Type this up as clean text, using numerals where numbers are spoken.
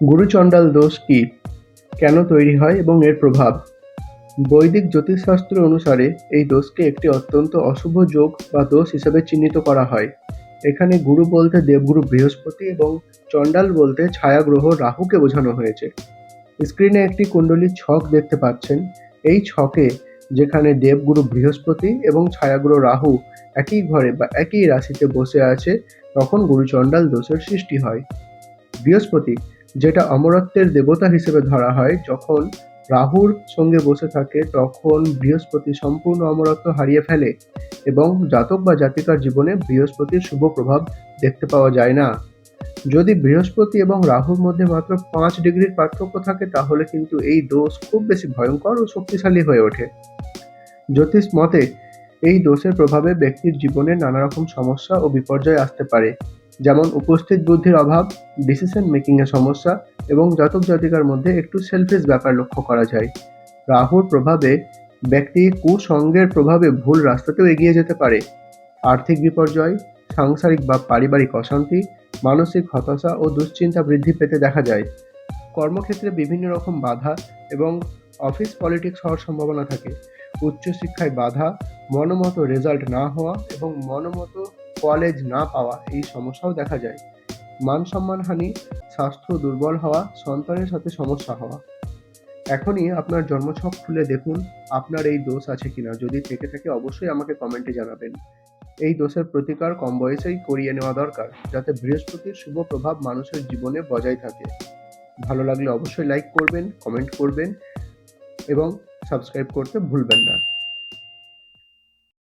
গুরুচণ্ডাল দোষ কি, কেন তৈরি হয় এবং এর প্রভাব। বৈদিক জ্যোতিষশাস্ত্র অনুসারে এই দোষকে একটি অত্যন্ত অশুভ যোগ বা দোষ হিসেবে চিহ্নিত করা হয়। এখানে গুরু বলতে দেবগুরু বৃহস্পতি এবং চণ্ডাল বলতে ছায়াগ্রহ রাহুকে বোঝানো হয়েছে। স্ক্রিনে একটি কুণ্ডলীর ছক দেখতে পাচ্ছেন। এই ছকে যেখানে দেবগুরু বৃহস্পতি এবং ছায়াগ্রহ রাহু একই ঘরে বা একই রাশিতে বসে আছে, তখন গুরুচণ্ডাল দোষের সৃষ্টি হয়। বৃহস্পতি, যেটা অমরত্বের দেবতা হিসেবে ধরা হয়, যখন রাহুর সঙ্গে বসে থাকে তখন বৃহস্পতি সম্পূর্ণ অমরত্ব হারিয়ে ফেলে এবং জাতক বা জাতিকার জীবনে বৃহস্পতির শুভ প্রভাব দেখতে পাওয়া যায় না। যদি বৃহস্পতি এবং রাহুর মধ্যে মাত্র 5 ডিগ্রির পার্থক্য থাকে, তাহলে কিন্তু এই দোষ খুব বেশি ভয়ঙ্কর ও শক্তিশালী হয়ে ওঠে। জ্যোতিষ মতে এই দোষের প্রভাবে ব্যক্তির জীবনে নানা রকম সমস্যা ও বিপর্যয় আসতে পারে, যেমন উপস্থিত বুদ্ধির অভাব, ডিসিশন মেকিং এর সমস্যা এবং জাতক জাতিকার মধ্যে একটু সেলফিশ ব্যাপার লক্ষ্য করা যায়। রাহুর প্রভাবে ব্যক্তি কুসঙ্গের প্রভাবে ভুল রাস্তাতেও এগিয়ে যেতে পারে। আর্থিক বিপর্যয়, সাংসারিক বা পারিবারিক অশান্তি, মানসিক হতাশা ও দুশ্চিন্তা বৃদ্ধি পেতে দেখা যায়। কর্মক্ষেত্রে বিভিন্ন রকম বাধা এবং অফিস পলিটিক্স হওয়ার সম্ভাবনা থাকে। উচ্চশিক্ষায় বাধা, মনোমতো রেজাল্ট না হওয়া এবং মনোমতো কলেজ না পাওয়া, এই সমস্যাও দেখা যায়। মান সম্মানহানি, স্বাস্থ্য দুর্বল হওয়া, সন্তানের সাথে সমস্যা হওয়া। এখনই আপনার জন্মছক খুলে দেখুন আপনার এই দোষ আছে কিনা। যদি থেকে থাকে অবশ্যই আমাকে কমেন্টে জানাবেন। এই দোষের প্রতিকার কম বয়সেই করিয়ে নেওয়া দরকার, যাতে বৃহস্পতির শুভ প্রভাব মানুষের জীবনে বজায় থাকে। ভালো লাগলে অবশ্যই লাইক করবেন, কমেন্ট করবেন এবং সাবস্ক্রাইব করতে ভুলবেন না।